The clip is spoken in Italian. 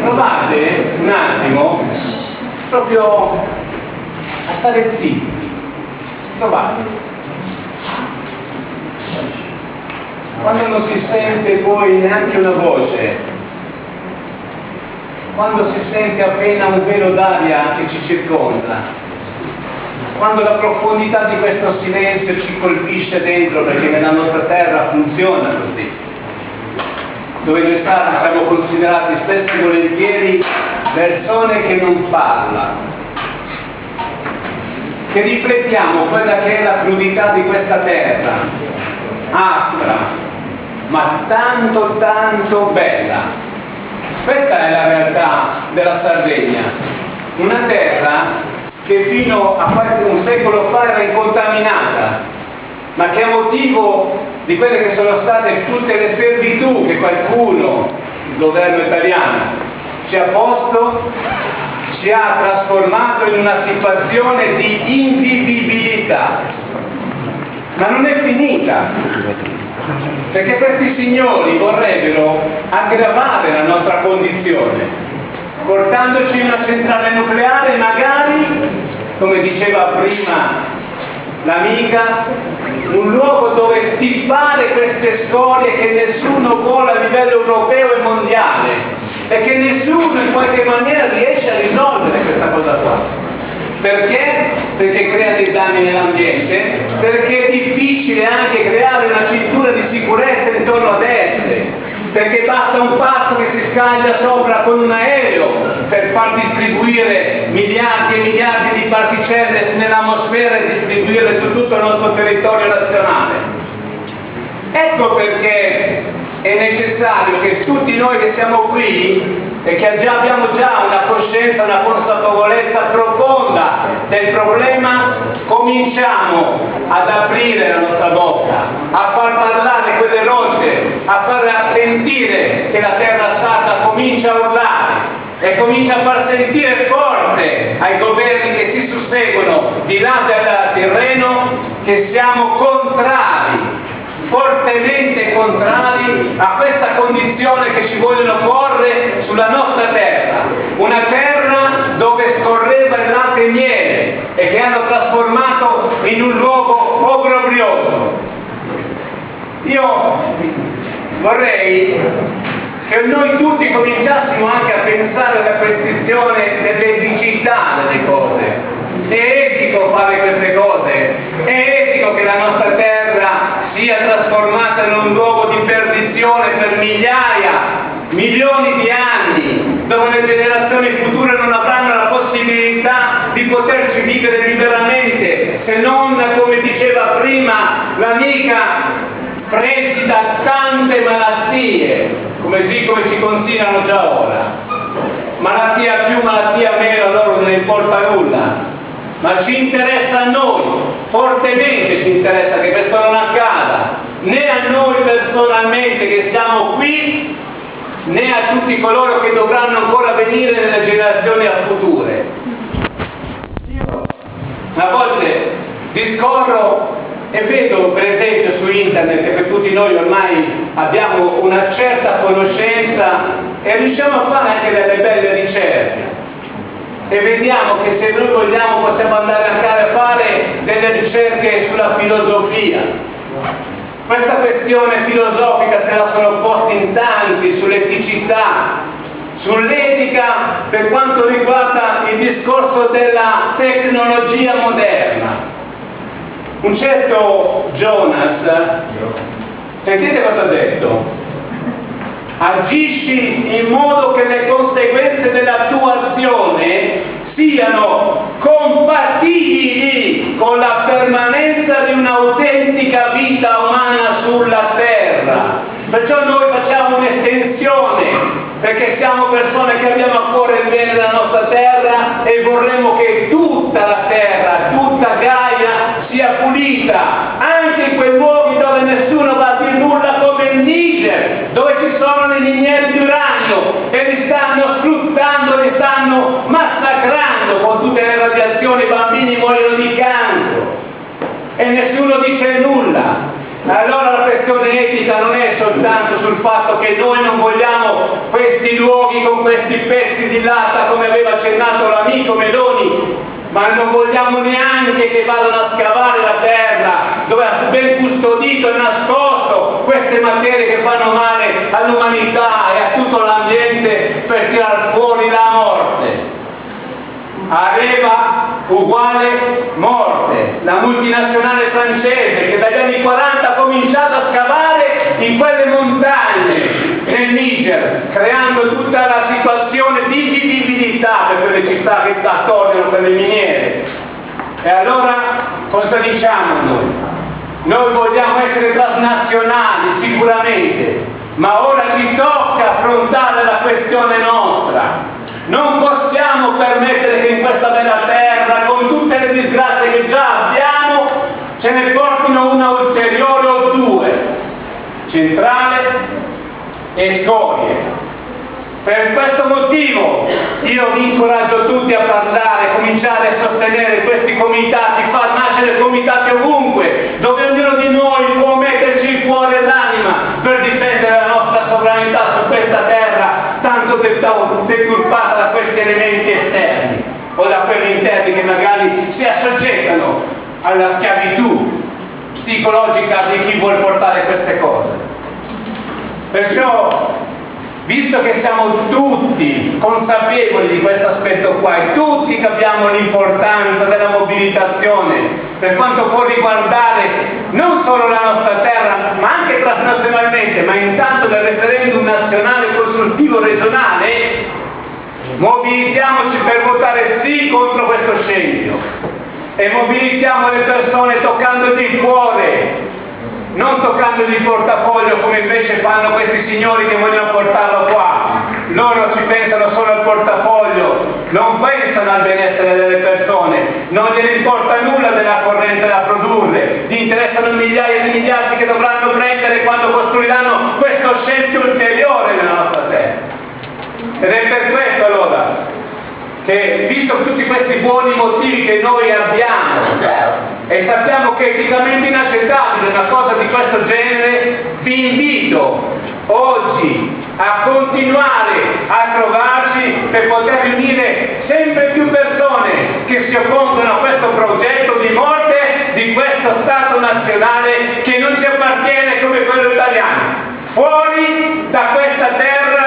provate un attimo proprio a stare zitti, provate. Quando non si sente poi neanche una voce, quando si sente appena un velo d'aria che ci circonda, quando la profondità di questo silenzio ci colpisce dentro, perché nella nostra terra funziona così, dove noi siamo considerati spesso e volentieri persone che non parlano, che riflettiamo quella che è la crudità di questa terra, aspra, ma tanto tanto bella. Questa è la realtà della Sardegna, una terra che fino a quasi un secolo fa era incontaminata, ma che a motivo di quelle che sono state tutte le servitù che qualcuno, il governo italiano, ci ha posto, ci ha trasformato in una situazione di invivibilità. Ma non è finita, perché questi signori vorrebbero aggravare la nostra condizione, portandoci in una centrale nucleare, magari, come diceva prima l'amica, un luogo dove stippare queste scorie che nessuno vuole a livello europeo e mondiale, e che nessuno in qualche maniera riesce a risolvere questa cosa qua. Perché? Perché crea dei danni nell'ambiente, perché è difficile anche creare una cintura di sicurezza intorno ad esse, perché basta un pazzo che si scaglia sopra con un aereo per far distribuire miliardi e miliardi di particelle nell'atmosfera e distribuirle su tutto il nostro territorio nazionale. Ecco perché è necessario che tutti noi che siamo qui e che abbiamo già una coscienza, una consapevolezza profonda del problema, cominciamo ad aprire la nostra bocca, a far parlare quelle rocce, a far sentire che la terra sarda comincia a urlare e comincia a far sentire forte ai governi che si susseguono di là del Tirreno che siamo contrari, fortemente contrari a questa condizione che ci vogliono porre sulla nostra terra, una terra dove scorreva il latte e miele e che hanno trasformato in un luogo obbrobrioso. Io vorrei che noi tutti cominciassimo anche a pensare alla questione dell'eticità delle cose. È etico fare queste cose, è etico che la nostra terra sia trasformata in un luogo di perdizione per migliaia, milioni di anni, dove le generazioni future non avranno la possibilità di poterci vivere liberamente, se non, come diceva prima l'amica, presi da tante malattie, come ci consigliano già ora. Malattia più, malattia meno, a loro non ne importa nulla. Ma ci interessa a noi, fortemente ci interessa che questo non accada, né a noi personalmente che siamo qui, né a tutti coloro che dovranno ancora venire nelle generazioni future. Io a volte discorro e vedo per esempio su internet che per tutti noi ormai abbiamo una certa conoscenza e riusciamo a fare anche delle belle ricerche. E vediamo che se noi vogliamo possiamo andare a fare delle ricerche sulla filosofia. Questa questione filosofica se la sono posta in tanti, sull'eticità, sull'etica per quanto riguarda il discorso della tecnologia moderna. Un certo Jonas, sentite cosa ha detto? Agisci in modo che le conseguenze della tua azione siano compatibili con la permanenza di un'autentica vita umana sulla terra. Perciò noi facciamo un'estensione, perché siamo persone che abbiamo a cuore il bene della nostra terra e vorremmo che tutta la terra, tutta Gaia sia pulita, anche in quei luoghi dove nessuno va a dire nulla come il Niger, dove ci sono le miniere di uranio e li stanno sfruttando, li stanno massacrando con tutte le radiazioni, i bambini muoiono di cancro e nessuno dice nulla. Allora la questione etica non è soltanto sul fatto che noi non vogliamo questi luoghi con questi pezzi di latta come aveva accennato l'amico Meloni, ma non vogliamo neanche che vadano a scavare la terra dove ha ben custodito e nascosto queste materie che fanno male all'umanità e a tutto l'ambiente per tirar fuori la morte. Areva uguale morte, la multinazionale francese che dagli anni 40 ha cominciato a scavare in quelle montagne nel Niger, creando tutta la situazione di vivibilità per quelle città che attorniano quelle miniere. E allora cosa diciamo noi? Noi vogliamo essere transnazionali sicuramente, ma ora ci tocca affrontare la questione nostra. Non possiamo permettere che in questa bella terra, con tutte le disgrazie che già abbiamo, ce ne portino una ulteriore o due, centrale e scorie. Per questo motivo io vi incoraggio tutti a parlare, cominciare a sostenere questi comitati, far nascere comitati ovunque, dove ognuno di noi può metterci il cuore e l'anima per difendere la nostra sovranità su questa terra, tanto deturpata da questi elementi esterni o da quelli interni che magari si assoggettano alla schiavitù psicologica di chi vuole portare queste cose. Perciò, visto che siamo tutti consapevoli di questo aspetto qua e tutti capiamo l'importanza della mobilitazione per quanto può riguardare non solo la nostra terra ma anche transnazionalmente, ma intanto del referendum nazionale costruttivo regionale, mobilitiamoci per votare sì contro questo scempio e mobilitiamo le persone toccandogli il cuore, non toccandogli il portafoglio come invece fanno questi signori che vogliono portarlo qua. Loro ci pensano solo al portafoglio, non pensano al benessere delle persone, non gliene importa nulla della corrente da produrre, gli interessano migliaia di miliardi che dovranno prendere quando costruiranno questo scempio ulteriore nella nostra terra. Ed è per questo allora che, visto tutti questi buoni motivi che noi abbiamo e sappiamo che è eticamente inaccettabile una cosa di questo genere, vi invito oggi a continuare a trovarci per poter riunire sempre più persone che si oppongono a questo progetto di morte di questo Stato nazionale che non ci appartiene come quello italiano. Fuori da questa terra